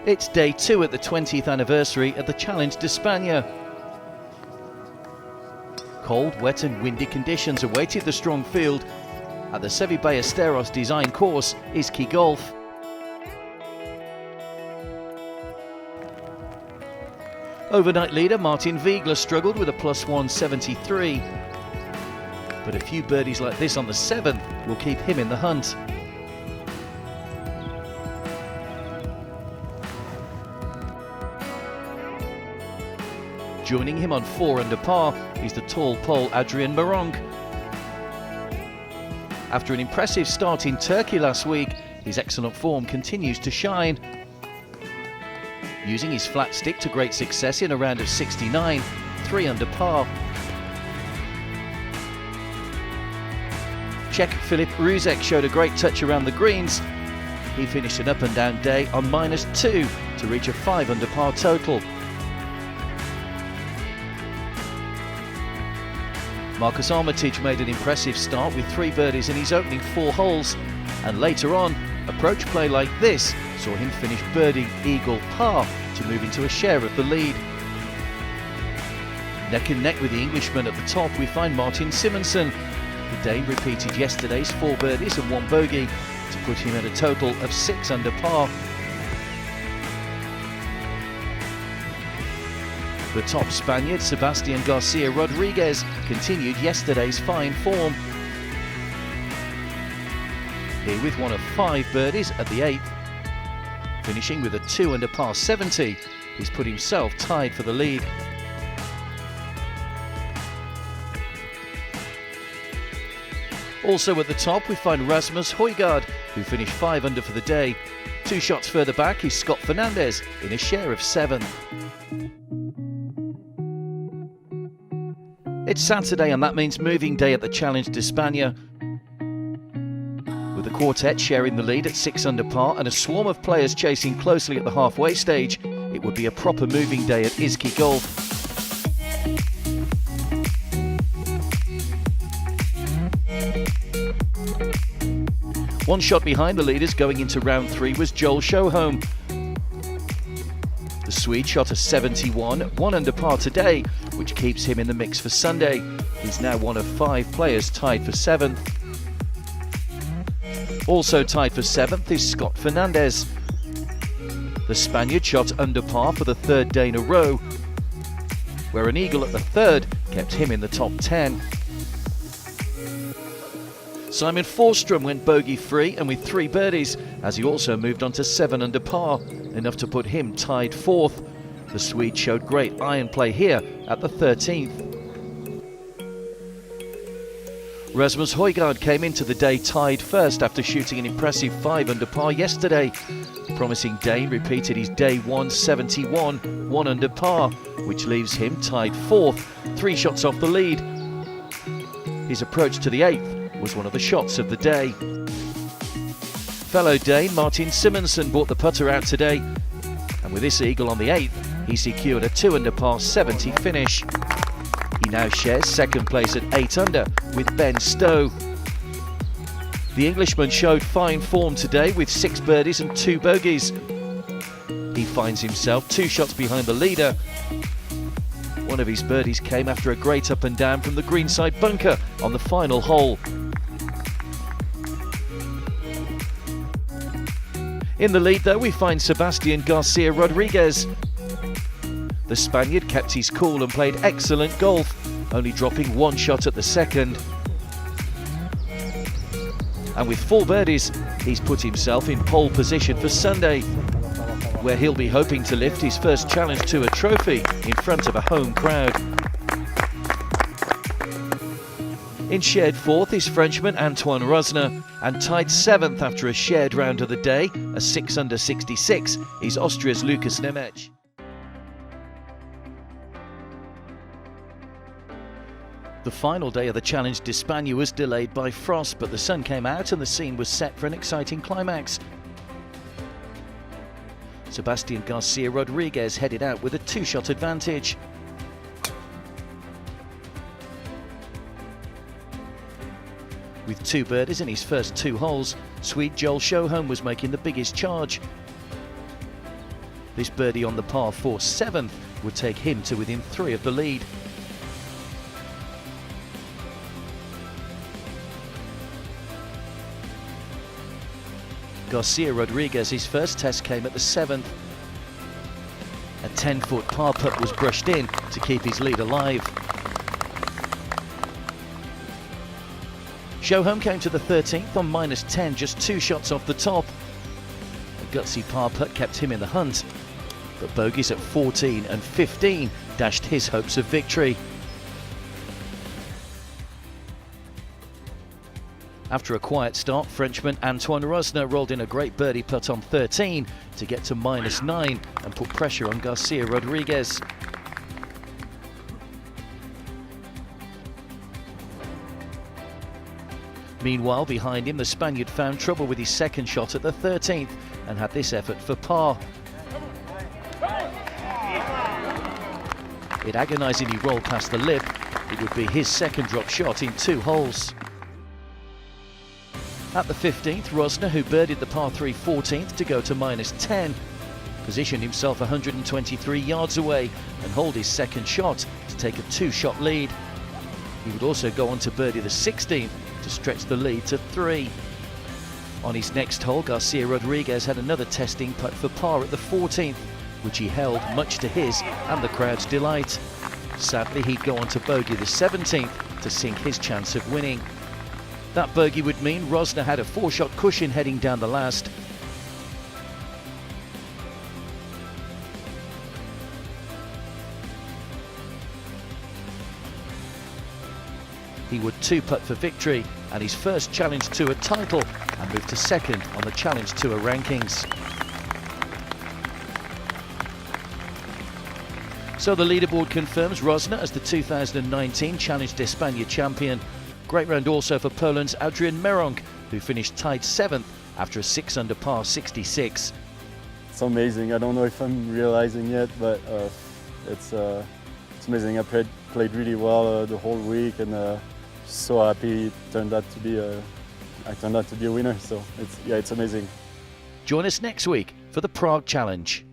It's day 2 at the 20th anniversary of the Challenge d'Espagne. Cold, wet and windy conditions awaited the strong field at the Seve Ballesteros design course, Izki Golf. Overnight leader Martin Wiegler struggled with a +173, but a few birdies like this on the 7th will keep him in the hunt. Joining him on 4 under par is the tall Pole Adrian Meronk. After an impressive start in Turkey last week, his excellent form continues to shine. Using his flat stick to great success in a round of 69, 3 under par. Czech Filip Ruzek showed a great touch around the greens. He finished an up and down day on -2 to reach a 5 under par total. Marcus Armitage made an impressive start with 3 birdies in his opening 4 holes, and later on, approach play like this saw him finish birdie, eagle, par to move into a share of the lead. Neck and neck with the Englishman at the top, we find Martin Simonsen. The Dane repeated yesterday's 4 birdies and 1 bogey to put him at a total of 6 under par. The top Spaniard, Sebastian Garcia Rodriguez, continued yesterday's fine form. Here with one of 5 birdies at the 8th. Finishing with a 2 under par 70, he's put himself tied for the lead. Also at the top we find Rasmus Højgaard, who finished 5 under for the day. 2 shots further back is Scott Fernandez in a share of 7. It's Saturday and that means moving day at the Challenge d'Espagne. With the quartet sharing the lead at 6 under par and a swarm of players chasing closely at the halfway stage, it would be a proper moving day at Izki Golf. One shot behind the leaders going into round 3 was Joel Sjöholm. The Swede shot a 71, 1 under par today, which keeps him in the mix for Sunday. He's now one of 5 players tied for 7th. Also tied for 7th is Scott Fernandez. The Spaniard shot under par for the 3rd day in a row, where an eagle at the 3rd kept him in the top 10. Simon Forsström went bogey-free and with 3 birdies, as he also moved on to 7 under par, enough to put him tied 4th. The Swede showed great iron play here at the 13th. Rasmus Højgaard came into the day tied first after shooting an impressive 5 under par yesterday. Promising Dane repeated his day 1 71, 1 under par, which leaves him tied 4th, 3 shots off the lead. His approach to the 8th was one of the shots of the day. Fellow Dane Martin Simonsen brought the putter out today, and with this eagle on the 8th, he secured a 2 under par 70 finish. He now shares 2nd place at 8 under with Ben Stowe. The Englishman showed fine form today with 6 birdies and 2 bogeys. He finds himself 2 shots behind the leader. One of his birdies came after a great up and down from the greenside bunker on the final hole. In the lead though we find Sebastian Garcia Rodriguez. The Spaniard kept his cool and played excellent golf, only dropping 1 shot at the 2nd. And with 4 birdies, he's put himself in pole position for Sunday, where he'll be hoping to lift his first Challenge Tour trophy in front of a home crowd. In shared 4th is Frenchman Antoine Rozner, and tied 7th after a shared round of the day, a 6 under 66, is Austria's Lukas Nemec. The final day of the Challenge d'Espagne was delayed by frost, but the sun came out and the scene was set for an exciting climax. Sebastian Garcia Rodriguez headed out with a 2-shot advantage. With 2 birdies in his first 2 holes, Swede Joel Sjöholm was making the biggest charge. This birdie on the par 4 7th would take him to within 3 of the lead. Garcia Rodriguez's first test came at the 7th. A 10-foot par putt was brushed in to keep his lead alive. Shoham came to the 13th on -10, just 2 shots off the top. A gutsy par putt kept him in the hunt, but bogeys at 14 and 15 dashed his hopes of victory. After a quiet start, Frenchman Antoine Rozner rolled in a great birdie putt on 13 to get to -9 and put pressure on Garcia Rodriguez. Meanwhile, behind him, the Spaniard found trouble with his second shot at the 13th and had this effort for par. It agonisingly rolled past the lip. It would be his second drop shot in 2 holes. At the 15th, Rozner, who birdied the par 3 14th to go to -10, positioned himself 123 yards away and hold his second shot to take a 2-shot lead. He would also go on to birdie the 16th to stretch the lead to 3. On his next hole, Garcia Rodriguez had another testing putt for par at the 14th, which he held much to his and the crowd's delight. Sadly, he'd go on to bogey the 17th to sink his chance of winning. That bogey would mean Rozner had a 4-shot cushion heading down the last. He would 2-putt for victory and his first Challenge Tour title and move to second on the Challenge Tour rankings. So the leaderboard confirms Rozner as the 2019 Challenge d'Espagne champion. Great round also for Poland's Adrian Meronk, who finished tied 7th after a 6-under par 66. It's amazing. I don't know if I'm realizing yet, but it's amazing. I played really well the whole week, and so happy it turned out to be I turned out to be a winner. So it's amazing. Join us next week for the Prague Challenge.